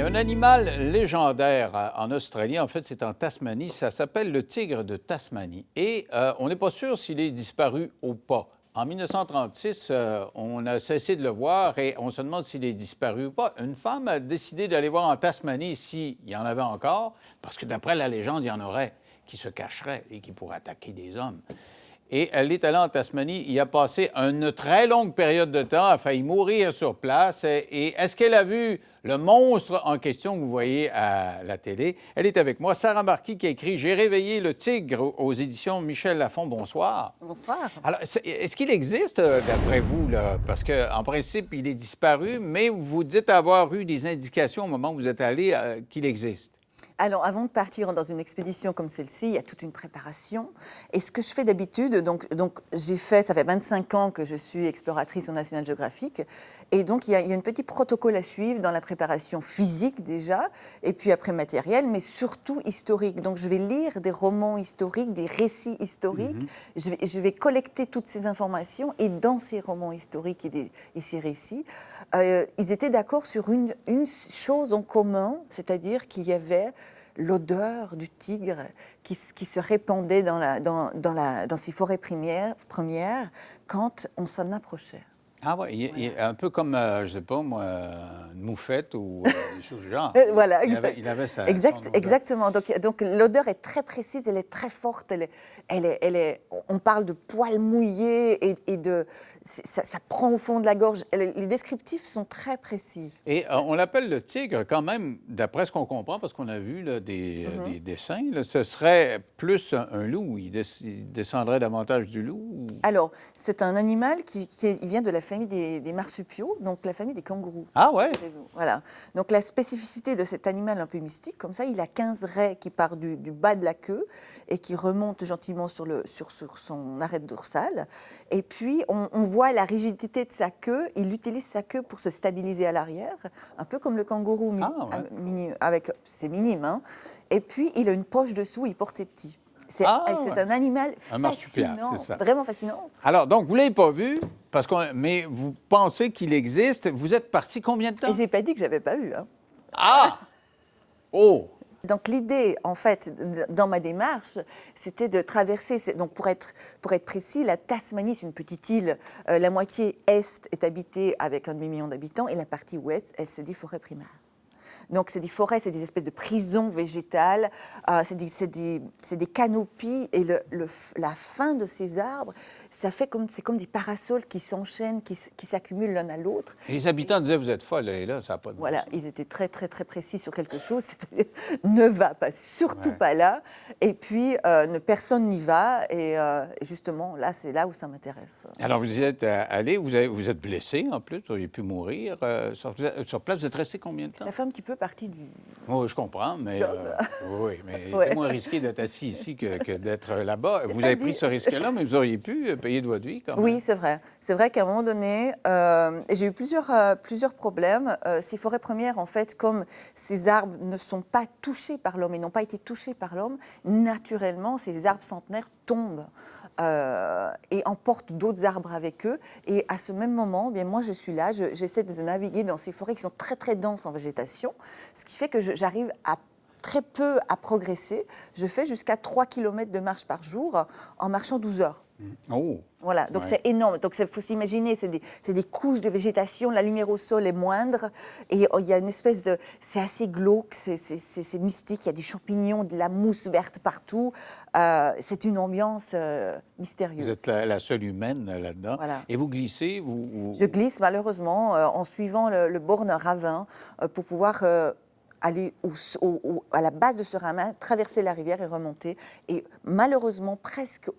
a un animal légendaire en Australie. En fait, c'est en Tasmanie. Ça s'appelle le tigre de Tasmanie. Et on n'est pas sûr s'il est disparu ou pas. En 1936, on a cessé de le voir et on se demande s'il est disparu ou pas. Une femme a décidé d'aller voir en Tasmanie s'il y en avait encore, parce que d'après la légende, il y en aurait qui se cacheraient et qui pourraient attaquer des hommes. Et elle est allée en Tasmanie. Il a passé une très longue période de temps, a failli mourir sur place. Et est-ce qu'elle a vu le monstre en question que vous voyez à la télé? Elle est avec moi. Sarah Marquis qui a écrit « J'ai réveillé le tigre » aux éditions Michel Lafon. Bonsoir. Bonsoir. Alors, est-ce qu'il existe, d'après vous, là? Parce qu'en principe, il est disparu, mais vous dites avoir eu des indications au moment où vous êtes allé qu'il existe. Alors, avant de partir dans une expédition comme celle-ci, il y a toute une préparation. Et ce que je fais d'habitude, donc j'ai fait, ça fait 25 ans que je suis exploratrice au National Geographic. Et donc, il y a un petit protocole à suivre dans la préparation physique déjà, et puis après matériel, mais surtout historique. Donc, je vais lire des romans historiques, des récits historiques. Je vais collecter toutes ces informations. Et dans ces romans historiques et ces récits, ils étaient d'accord sur une chose en commun, c'est-à-dire qu'il y avait l'odeur du tigre qui se répandait dans ces forêts premières quand on s'en approchait. Ah oui, Voilà. un peu comme, je ne sais pas moi, une moufette ou des choses du genre. Voilà, Il avait son odeur. exactement. Donc l'odeur est très précise, elle est très forte. On parle de poils mouillés et ça prend au fond de la gorge. Les descriptifs sont très précis. Et on l'appelle le tigre quand même, d'après ce qu'on comprend, parce qu'on a vu là, des dessins, là, ce serait plus un loup. Il descendrait davantage du loup? Alors, c'est un animal qui vient de la famille des marsupiaux, donc la famille des kangourous. Ah ouais? Voilà. Donc, la spécificité de cet animal un peu mystique, comme ça, il a 15 raies qui partent du bas de la queue et qui remontent gentiment sur son arête dorsale. Et puis, on voit la rigidité de sa queue. Il utilise sa queue pour se stabiliser à l'arrière, un peu comme le kangourou, c'est minime, hein. Et puis, il a une poche dessous, il porte ses petits. C'est un animal un marsupial, fascinant, c'est ça. vraiment fascinant. Alors, donc, vous ne l'avez pas vu, mais vous pensez qu'il existe. Vous êtes parti combien de temps? Et j'ai pas dit que j'avais pas vu, hein. Ah! Oh! Donc l'idée, en fait, dans ma démarche, c'était de traverser. Donc pour être précis, la Tasmanie, c'est une petite île. La moitié est habitée avec 1,5 million d'habitants et la partie ouest, elle, c'est des forêts primaires. Donc, c'est des forêts, c'est des espèces de prisons végétales, c'est des canopies. Et la fin de ces arbres, c'est comme des parasols qui s'enchaînent, qui s'accumulent l'un à l'autre. Et les habitants disaient, vous êtes folle, et là, ça n'a pas de bon Voilà, sens. ils étaient très, très, très précis sur quelque chose. C'est-à-dire, ne va pas, surtout pas là. Et puis, personne n'y va. Et justement, là, c'est là où ça m'intéresse. Alors, vous y êtes allé, vous êtes blessé, en plus, vous auriez pu mourir. Sur place, vous êtes resté combien de temps? Ça fait un petit peu partie du... Oui, je comprends, mais oui, mais c'est moins risqué d'être assis ici que d'être là-bas. Vous avez pris ce risque-là, mais vous auriez pu payer de votre vie quand même. Oui, c'est vrai. C'est vrai qu'à un moment donné, j'ai eu plusieurs problèmes. Ces forêts premières, en fait, comme ces arbres ne sont pas touchés par l'homme et n'ont pas été touchés par l'homme, naturellement, ces arbres centenaires tombent et emportent d'autres arbres avec eux. Et à ce même moment, bien, moi, je suis là, j'essaie de naviguer dans ces forêts qui sont très, très denses en végétation, ce qui fait que j'arrive très peu à progresser. Je fais jusqu'à 3 km de marche par jour en marchant 12 heures. Oh! Voilà, donc c'est énorme. Donc il faut s'imaginer, c'est des couches de végétation, la lumière au sol est moindre, et il y a une espèce de... C'est assez glauque, c'est mystique, il y a des champignons, de la mousse verte partout. C'est une ambiance mystérieuse. Vous êtes la seule humaine là-dedans. Voilà. Et vous glissez, Je glisse malheureusement en suivant le bord d'un ravin pour pouvoir... aller à la base de ce ravin, traverser la rivière et remonter. Et malheureusement, presque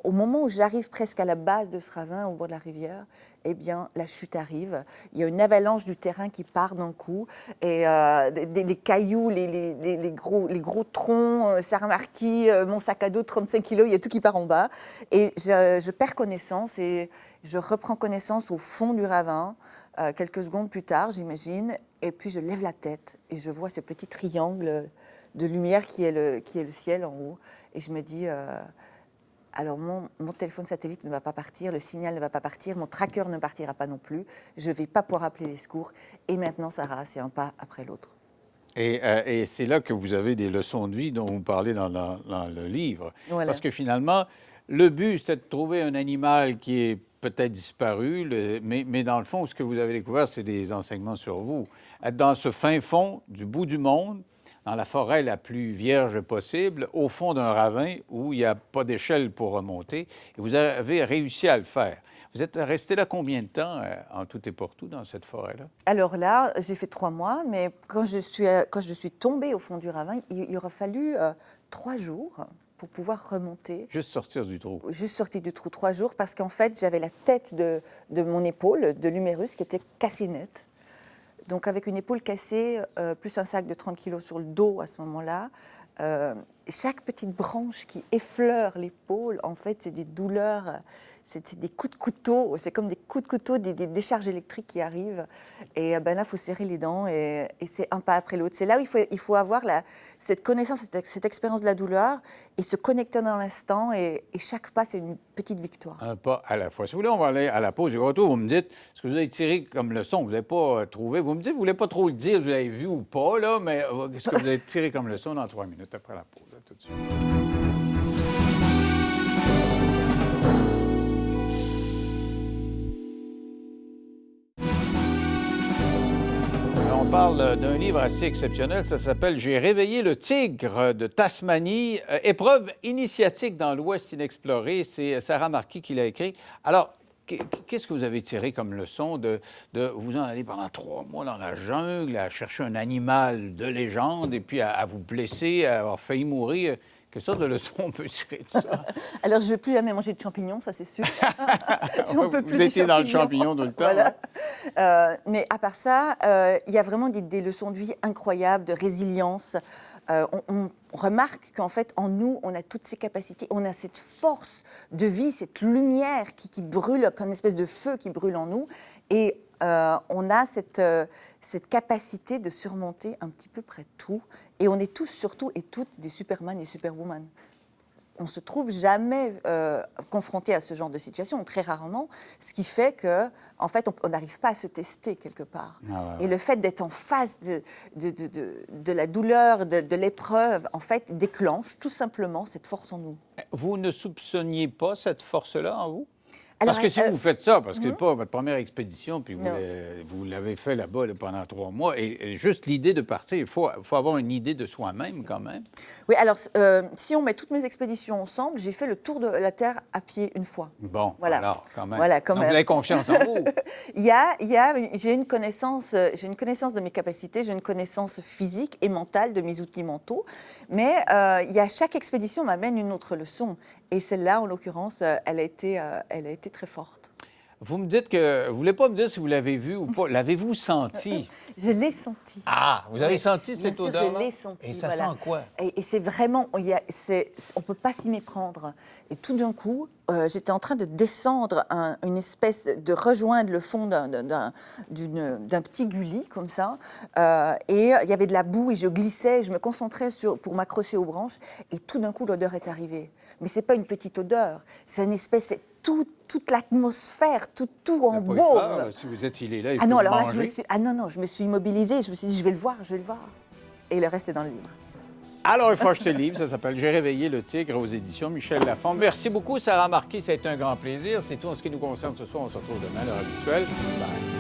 au moment où j'arrive presque à la base de ce ravin, au bord de la rivière, eh bien, la chute arrive. Il y a une avalanche du terrain qui part d'un coup. Et les cailloux, les gros troncs, Sarah Marquis, mon sac à dos de 35 kilos, il y a tout qui part en bas. Et je perds connaissance et je reprends connaissance au fond du ravin. Quelques secondes plus tard, j'imagine, et puis je lève la tête et je vois ce petit triangle de lumière qui est le ciel en haut. Et je me dis, alors mon téléphone satellite ne va pas partir, le signal ne va pas partir, mon tracker ne partira pas non plus, je ne vais pas pouvoir appeler les secours. Et maintenant, Sarah, c'est un pas après l'autre. Et c'est là que vous avez des leçons de vie dont vous parlez dans le livre. Voilà. Parce que finalement, le but, c'était de trouver un animal qui est peut-être disparu, mais dans le fond, ce que vous avez découvert, c'est des enseignements sur vous. Être dans ce fin fond du bout du monde, dans la forêt la plus vierge possible, au fond d'un ravin où il n'y a pas d'échelle pour remonter, et vous avez réussi à le faire. Vous êtes resté là combien de temps, en tout et pour tout, dans cette forêt-là? Alors là, j'ai fait 3 mois, mais quand je suis tombée au fond du ravin, il aura fallu 3 jours pour pouvoir remonter. Juste sortir du trou. Juste sortie du trou 3 jours, parce qu'en fait, j'avais la tête de mon épaule, de l'humérus, qui était cassée nette. Donc avec une épaule cassée, plus un sac de 30 kilos sur le dos à ce moment-là, chaque petite branche qui effleure l'épaule, en fait, c'est des douleurs, c'est des coups de couteau, c'est comme des coups de couteau, des décharges électriques qui arrivent. Et ben là, il faut serrer les dents et c'est un pas après l'autre. C'est là où il faut avoir cette connaissance, cette expérience de la douleur et se connecter dans l'instant. Et chaque pas, c'est une petite victoire. Un pas à la fois. Si vous voulez, on va aller à la pause. Du retour, vous me dites ce que vous avez tiré comme leçon, vous n'avez pas trouvé. Vous me dites, vous ne voulez pas trop le dire, vous l'avez vu ou pas, là, mais ce que vous avez tiré comme leçon dans 3 minutes après la pause, là, tout de suite. On parle d'un livre assez exceptionnel, ça s'appelle « J'ai réveillé le tigre de Tasmanie », épreuve initiatique dans l'Ouest inexploré. C'est Sarah Marquis qui l'a écrit. Alors, qu'est-ce que vous avez tiré comme leçon de vous en aller pendant 3 mois dans la jungle, à chercher un animal de légende et puis à vous blesser, à avoir failli mourir? Quelle sorte de leçon on peut tirer de ça? Alors, je ne vais plus jamais manger de champignons, ça c'est sûr. Vous étiez dans le champignon tout le temps. Voilà. Mais à part ça, il y a vraiment des leçons de vie incroyables, de résilience. On remarque qu'en fait, en nous, on a toutes ces capacités, on a cette force de vie, cette lumière qui brûle, comme une espèce de feu qui brûle en nous. Et on a cette capacité de surmonter un petit peu près tout. Et on est tous, surtout et toutes, des Superman et Superwoman. On ne se trouve jamais confronté à ce genre de situation, très rarement, ce qui fait qu'en fait, on n'arrive pas à se tester quelque part. Ah ouais. Et le fait d'être en face de la douleur, de l'épreuve, en fait, déclenche tout simplement cette force en nous. Vous ne soupçonniez pas cette force-là en vous? Alors, Parce que si vous faites ça, parce que c'est pas votre première expédition, puis vous l'avez fait là-bas là, pendant 3 mois, et juste l'idée de partir, il faut avoir une idée de soi-même quand même. Oui, alors si on met toutes mes expéditions ensemble, j'ai fait le tour de la Terre à pied une fois. Bon, Voilà. alors quand même. Voilà, quand Donc, même. vous avez confiance en vous. J'ai une connaissance de mes capacités, j'ai une connaissance physique et mentale de mes outils mentaux, mais chaque expédition m'amène une autre leçon. Et celle-là, en l'occurrence, elle a été très forte. Vous me dites que... Vous voulez pas me dire si vous l'avez vu ou pas. L'avez-vous senti? Je l'ai senti. Ah, vous avez senti cette Bien sûr, odeur-là? je l'ai senti. Et ça voilà. sent quoi? Et c'est vraiment... on ne peut pas s'y méprendre. Et tout d'un coup, j'étais en train de descendre une espèce... de rejoindre le fond d'un petit gully, comme ça. Et il y avait de la boue et je glissais, je me concentrais pour m'accrocher aux branches. Et tout d'un coup, l'odeur est arrivée. Mais ce n'est pas une petite odeur. C'est une espèce... toute l'atmosphère, tout en Vous n'avez pas eu baume. peur, si vous êtes, il est là, il Ah faut non, le alors là, manger. je me suis immobilisée, je me suis dit, je vais le voir. Et le reste est dans le livre. Alors, il faut acheter le livre, ça s'appelle « J'ai réveillé le tigre » aux éditions Michel Lafond. Merci beaucoup, Sarah Marquis, ça a été un grand plaisir. C'est tout en ce qui nous concerne ce soir. On se retrouve demain à l'heure habituelle. Bye.